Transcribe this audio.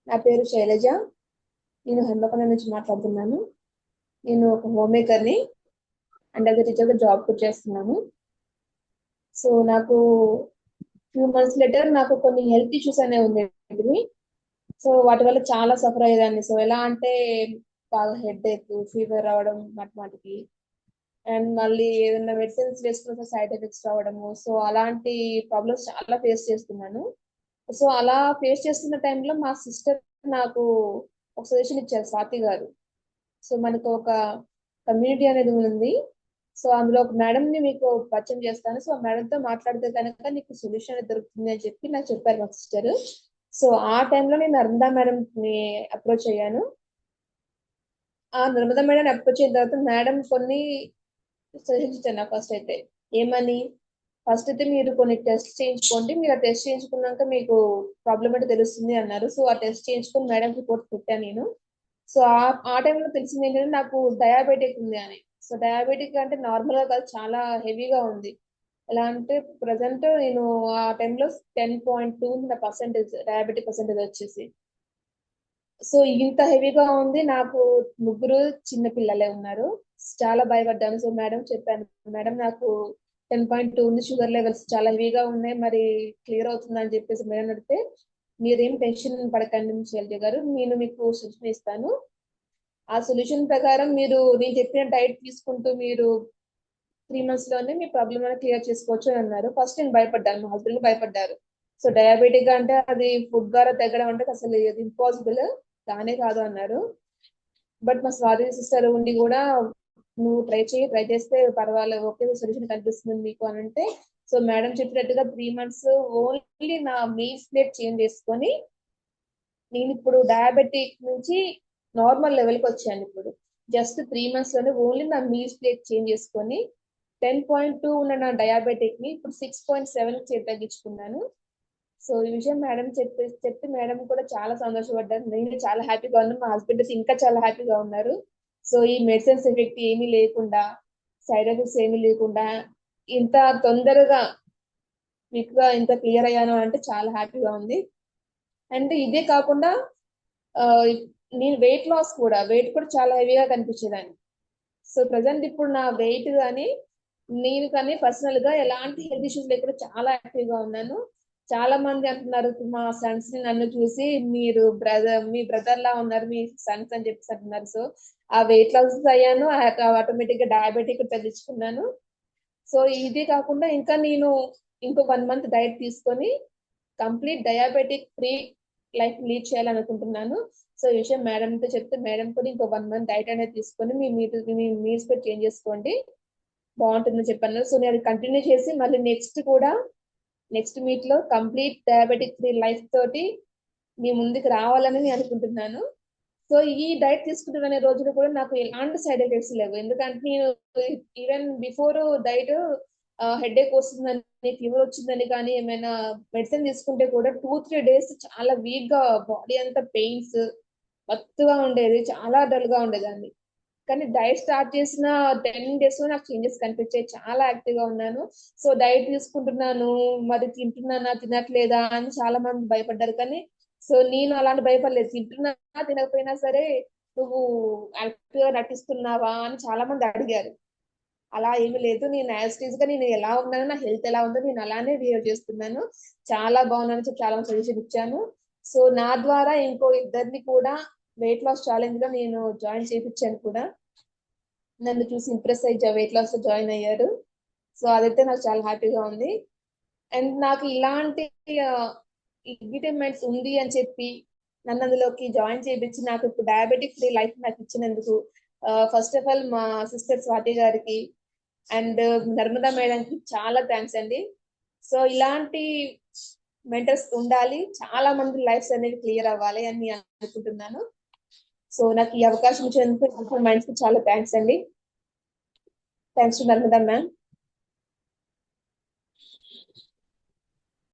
నా పేరు శైలజ. నేను హన్మకొండ నుంచి మాట్లాడుతున్నాను. నేను ఒక హోమ్ మేకర్ని అండ్ అదే టీచర్గా జాబ్ కూడా చేస్తున్నాను. సో నాకు ఫ్యూ మంత్స్ లెటర్ నాకు కొన్ని హెల్త్ ఇష్యూస్ అనేవి ఉండేవి. సో వాటి వల్ల చాలా సఫర్ అయ్యేదాన్ని. సో ఎలా అంటే బాగా హెడ్ ఏక్, ఫీవర్ రావడం మాటికి, అండ్ మళ్ళీ ఏదైనా మెడిసిన్స్ వేసుకున్న సైడ్ ఎఫెక్ట్స్ రావడము. సో అలాంటి ప్రాబ్లమ్స్ చాలా ఫేస్ చేస్తున్నాను. సో అలా ఫేస్ చేస్తున్న టైంలో మా సిస్టర్ నాకు ఒక సజెషన్ ఇచ్చారు, స్వాతి గారు. సో మనకు ఒక కమ్యూనిటీ అనేది ఉంది. సో అందులో ఒక మేడం ని మీకు పరిచయం చేస్తాను. సో ఆ మేడం తో మాట్లాడితే కనుక నీకు సొల్యూషన్ అనేది దొరుకుతుంది అని చెప్పి నాకు చెప్పారు మా సిస్టర్. సో ఆ టైంలో నేను నర్మదా మేడం ని అప్రోచ్ అయ్యాను. ఆ నర్మదా మేడం అప్రోచ్ అయిన తర్వాత మేడం కొన్ని సజెషన్స్ ఇచ్చారు నాకు. ఫస్ట్ అయితే ఏమని, ఫస్ట్ అయితే మీరు కొన్ని టెస్ట్ చేయించుకోండి, మీరు ఆ టెస్ట్ చేయించుకున్నాక మీకు ప్రాబ్లం అంటే తెలుస్తుంది అన్నారు. సో ఆ టెస్ట్ చేయించుకొని మేడం రిపోర్ట్ పెట్టాను నేను. సో ఆ టైంలో తెలిసింది ఏంటంటే నాకు డయాబెటిక్ ఉంది అని. సో డయాబెటిక్ అంటే నార్మల్ గా కాదు, చాలా హెవీగా ఉంది. ఎలా అంటే ప్రజెంట్ నేను ఆ టైంలో 10.2 నా పర్సెంటేజ్, డయాబెటిక్ పర్సెంటేజ్ వచ్చేసి. సో ఇంత హెవీగా ఉంది. నాకు ముగ్గురు చిన్న పిల్లలే ఉన్నారు. చాలా భయపడ్డాను. సో మేడం చెప్పాను, మేడం నాకు 10.2 ఉంది, షుగర్ లెవెల్స్ చాలా హెవీగా ఉన్నాయి, మరి క్లియర్ అవుతుందా అని చెప్పేసి మేడం అడిగితే, మీరేం టెన్షన్ పడకండి శైలజ గారు, నేను మీకు సూచన ఇస్తాను. ఆ సొల్యూషన్ ప్రకారం మీరు నేను చెప్పిన డైట్ తీసుకుంటూ మీరు 3 మంత్స్ లోనే మీ ప్రాబ్లమ్ అనేది క్లియర్ చేసుకోవచ్చు అని అన్నారు. ఫస్ట్ నేను భయపడ్డాను, మా హస్బెండ్ భయపడ్డారు. సో డయాబెటిక్ అంటే అది ఫుడ్ ద్వారా తగ్గడం అంటే అసలు ఇది ఇంపాసిబుల్, కానే కాదు అన్నారు. బట్ మా స్వాతి సిస్టర్ ఉండి కూడా, నువ్వు ట్రై చేస్తే పర్వాలేదు, ఓకే సొల్యూషన్ కనిపిస్తుంది మీకు అని అంటే, సో మేడం చెప్పినట్టుగా 3 మంత్స్ ఓన్లీ నా మీల్స్ ప్లేట్ చేంజ్ చేసుకొని నేను ఇప్పుడు డయాబెటిక్ నుంచి నార్మల్ లెవెల్ కి వచ్చాను. ఇప్పుడు జస్ట్ 3 మంత్స్ లోనే ఓన్లీ నా మీల్స్ ప్లేట్ చేంజ్ చేసుకొని 10.2 ఉన్న నా డయాబెటిక్ ని ఇప్పుడు 6.7 తగ్గించుకున్నాను. సో ఈ విషయం మేడం చెప్తే మేడం కూడా చాలా సంతోషపడ్డారు. నేను చాలా హ్యాపీగా ఉన్నాను, మా హస్బెండ్ అయితే ఇంకా చాలా హ్యాపీగా ఉన్నారు. సో ఈ మెడిసిన్స్ ఎఫెక్ట్ ఏమీ లేకుండా, సైడ్ ఎఫెక్ట్స్ ఏమీ లేకుండా ఇంత తొందరగా క్విక్ గా ఇంత క్లియర్ అయ్యాను అంటే చాలా హ్యాపీగా ఉంది. అండ్ ఇదే కాకుండా ఆ, నేను వెయిట్ కూడా చాలా హెవీగా కనిపించేదాన్ని. సో ప్రజెంట్ ఇప్పుడు నా వెయిట్ కానీ నేను కానీ పర్సనల్ గా ఎలాంటి హెల్త్ ఇష్యూస్ లేకుండా చాలా యాక్టివ్ గా ఉన్నాను. చాలా మంది అంటున్నారు మా సన్స్ ని నన్ను చూసి, మీరు మీ బ్రదర్ లా ఉన్నారు మీ సన్స్ అని చెప్పేసి అంటున్నారు. సో ఆ వెయిట్ లాస్ అయ్యాను, ఆటోమేటిక్ గా డయాబెటిక్ తగ్గించుకున్నాను. సో ఇది కాకుండా ఇంకా నేను ఇంకో 1 మంత్ డైట్ తీసుకొని complete diabetic free life lead చేయాలనుకుంటున్నాను. సో ఈ విషయం మేడం తో చెప్తే మేడం కూడా ఇంకో 1 మంత్ డైట్ అనేది తీసుకొని మీ మీల్స్ కూడా చేంజ్ చేసుకోండి, బాగుంటుందని చెప్పాను. సో నేను కంటిన్యూ చేసి మళ్ళీ నెక్స్ట్ మీట్ లో కంప్లీట్ డయాబెటిక్ ఫ్రీ లైఫ్ తోటి మీ ముందుకు రావాలని నేను అనుకుంటున్నాను. సో ఈ డైట్ తీసుకుంటున్న రోజులు కూడా నాకు ఎలాంటి సైడ్ ఎఫెక్ట్స్ లేవు. ఎందుకంటే నేను ఈవెన్ బిఫోర్ డైట్ హెడ్ ఏక్ వస్తుందని, ఫీవర్ వచ్చిందని కానీ ఏమైనా మెడిసిన్ తీసుకుంటే కూడా 2-3 డేస్ చాలా వీక్ గా, బాడీ అంతా పెయిన్స్, మత్తుగా ఉండేది, చాలా డల్ గా ఉండేదాన్ని. కానీ డైట్ స్టార్ట్ చేసిన 10 డేస్ లో నాకు చేంజెస్ కనిపించాయి, చాలా యాక్టివ్ గా ఉన్నాను. సో డైట్ తీసుకుంటున్నాను, మరి తింటున్నానా తినట్లేదా అని చాలా మంది భయపడ్డారు. కానీ సో నేను అలాంటి భయపడలేదు. తింటున్నా తినకపోయినా సరే నువ్వు యాక్టివ్ గా నటిస్తున్నావా అని చాలా మంది అడిగారు. అలా ఏమీ లేదు, నేను యాజ్ గా నేను ఎలా ఉన్నానో, నా హెల్త్ ఎలా ఉందో నేను అలానే బిహేవ్ చేస్తున్నాను. చాలా బాగున్నాను చెప్పి చాలా సజెషన్ ఇచ్చాను. సో నా ద్వారా ఇంకో ఇద్దరిని కూడా వెయిట్ లాస్ ఛాలెంజ్ లో నేను జాయిన్ చేయించాను కూడా. నన్ను చూసి ఇంప్రెస్ అయ్యి వెయిట్ లాస్ లో జాయిన్ అయ్యారు. సో అదైతే నాకు చాలా హ్యాపీగా ఉంది. అండ్ నాకు ఇలాంటి ఇండిపెండెన్స్ ఉంది అని చెప్పి నన్ను అందులోకి జాయిన్ చేయించి నాకు ఇప్పుడు డయాబెటిక్ ఫ్రీ లైఫ్ నాకు ఇచ్చినందుకు ఫస్ట్ ఆఫ్ ఆల్ మా సిస్టర్ స్వాతి గారికి అండ్ నర్మదా మేడం కి చాలా థ్యాంక్స్ అండి. సో ఇలాంటి మెంటర్స్ ఉండాలి, చాలా మంది లైఫ్స్ అనేవి క్లియర్ అవ్వాలి అని నేను అనుకుంటున్నాను. సో నాకు ఈ అవకాశం ఇచ్చినందుకు మైండ్స్ కి చాలా థ్యాంక్స్ అండి. Thanks to Narmada ma'am.